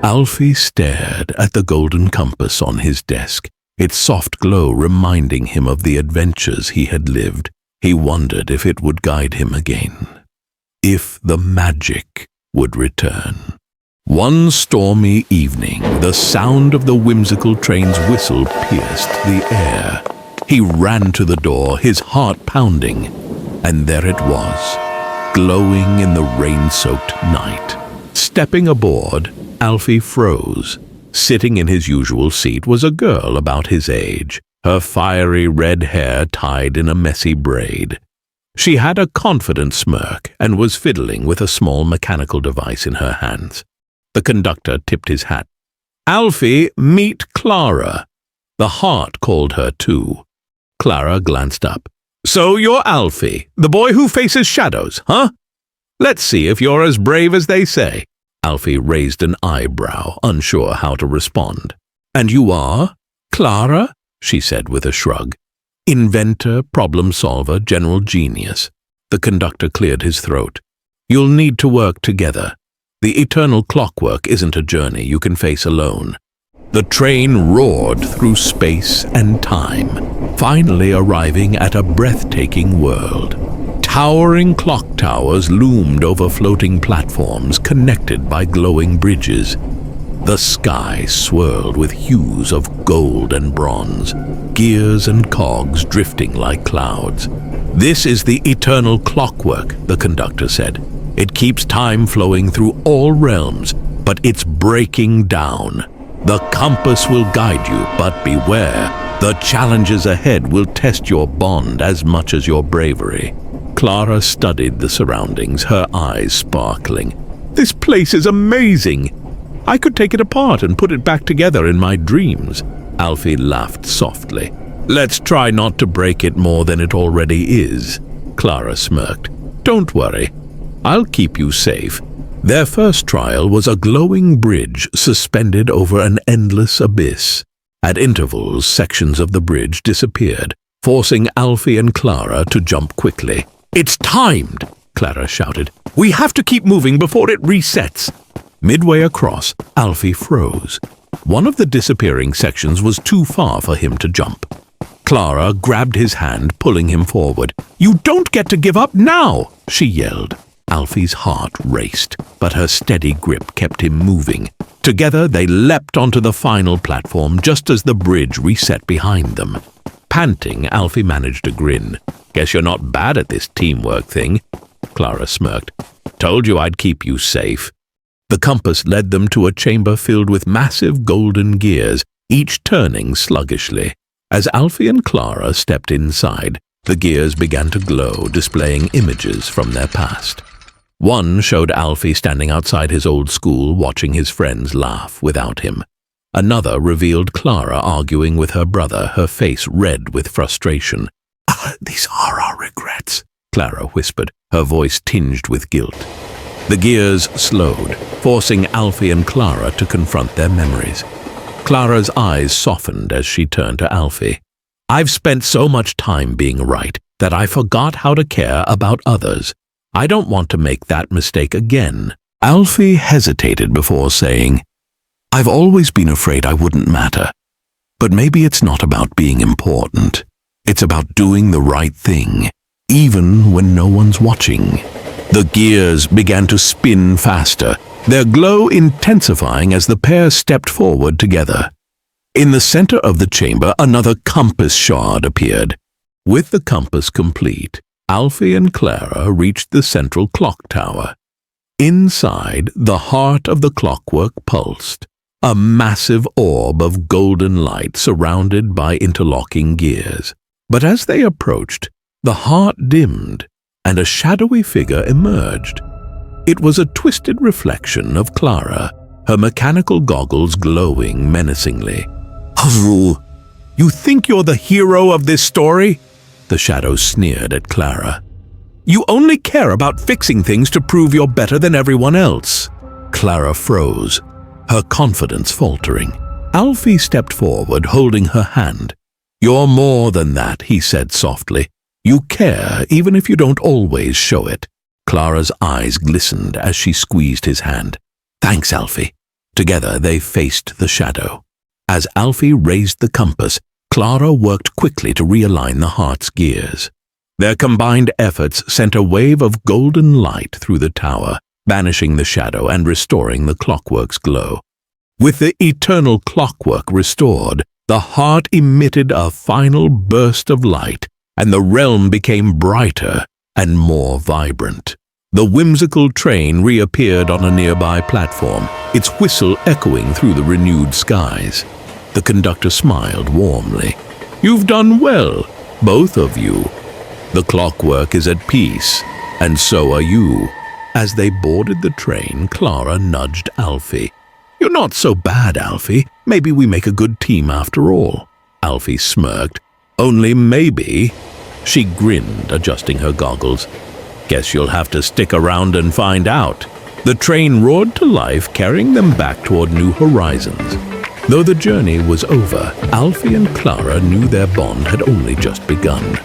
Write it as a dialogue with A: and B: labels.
A: Alfie stared at the golden compass on his desk, its soft glow reminding him of the adventures he had lived. He wondered if it would guide him again, if the magic would return. One stormy evening, the sound of the whimsical train's whistle pierced the air. He ran to the door, his heart pounding, and there it was, glowing in the rain-soaked night. Stepping aboard, Alfie froze. Sitting in his usual seat was a girl about his age, her fiery red hair tied in a messy braid. She had a confident smirk and was fiddling with a small mechanical device in her hands. The conductor tipped his hat. "Alfie, meet Clara." The heart called her too. Clara glanced up. "So you're Alfie, the boy who faces shadows, huh? Let's see if you're as brave as they say." Alfie raised an eyebrow, unsure how to respond. "And you are? Clara?" she said with a shrug. "Inventor, problem solver, general genius." The conductor cleared his throat. "You'll need to work together. The eternal clockwork isn't a journey you can face alone." The train roared through space and time, finally arriving at a breathtaking world. Towering clock towers loomed over floating platforms connected by glowing bridges. The sky swirled with hues of gold and bronze, gears and cogs drifting like clouds. "This is the eternal clockwork," the conductor said. "It keeps time flowing through all realms, but it's breaking down. The compass will guide you, but beware. The challenges ahead will test your bond as much as your bravery." Clara studied the surroundings, her eyes sparkling. "This place is amazing! I could take it apart and put it back together in my dreams." Alfie laughed softly. "Let's try not to break it more than it already is." Clara smirked. "Don't worry. I'll keep you safe." Their first trial was a glowing bridge suspended over an endless abyss. At intervals, sections of the bridge disappeared, forcing Alfie and Clara to jump quickly. "It's timed!" Clara shouted. "We have to keep moving before it resets." Midway across, Alfie froze. One of the disappearing sections was too far for him to jump. Clara grabbed his hand, pulling him forward. "You don't get to give up now!" she yelled. Alfie's heart raced, but her steady grip kept him moving. Together they leapt onto the final platform just as the bridge reset behind them. Panting, Alfie managed a grin. "Guess you're not bad at this teamwork thing." Clara smirked. "Told you I'd keep you safe." The compass led them to a chamber filled with massive golden gears, each turning sluggishly. As Alfie and Clara stepped inside, the gears began to glow, displaying images from their past. One showed Alfie standing outside his old school, watching his friends laugh without him. Another revealed Clara arguing with her brother, her face red with frustration. "These are our regrets," Clara whispered, her voice tinged with guilt. The gears slowed, forcing Alfie and Clara to confront their memories. Clara's eyes softened as she turned to Alfie. "I've spent so much time being right that I forgot how to care about others. I don't want to make that mistake again." Alfie hesitated before saying, "I've always been afraid I wouldn't matter. But maybe it's not about being important. It's about doing the right thing, even when no one's watching." The gears began to spin faster, their glow intensifying as the pair stepped forward together. In the center of the chamber, another compass shard appeared. With the compass complete, Alfie and Clara reached the central clock tower. Inside, the heart of the clockwork pulsed, a massive orb of golden light surrounded by interlocking gears. But as they approached, the heart dimmed, and a shadowy figure emerged. It was a twisted reflection of Clara, her mechanical goggles glowing menacingly. "You think you're the hero of this story?" The shadow sneered at Clara. "You only care about fixing things to prove you're better than everyone else." Clara froze, her confidence faltering. Alfie stepped forward, holding her hand. "You're more than that," he said softly. "You care, even if you don't always show it." Clara's eyes glistened as she squeezed his hand. "Thanks, Alfie. Together they faced the shadow. As Alfie raised the compass, Clara worked quickly to realign the heart's gears. Their combined efforts sent a wave of golden light through the tower, banishing the shadow and restoring the clockwork's glow. With the eternal clockwork restored, the heart emitted a final burst of light, and the realm became brighter and more vibrant. The whimsical train reappeared on a nearby platform, its whistle echoing through the renewed skies. The conductor smiled warmly. "You've done well, both of you. The clockwork is at peace, and so are you." As they boarded the train, Clara nudged Alfie. "You're not so bad, Alfie. Maybe we make a good team after all." Alfie smirked. "Only maybe." She grinned, adjusting her goggles. "Guess you'll have to stick around and find out." The train roared to life, carrying them back toward new horizons. Though the journey was over, Alfie and Clara knew their bond had only just begun.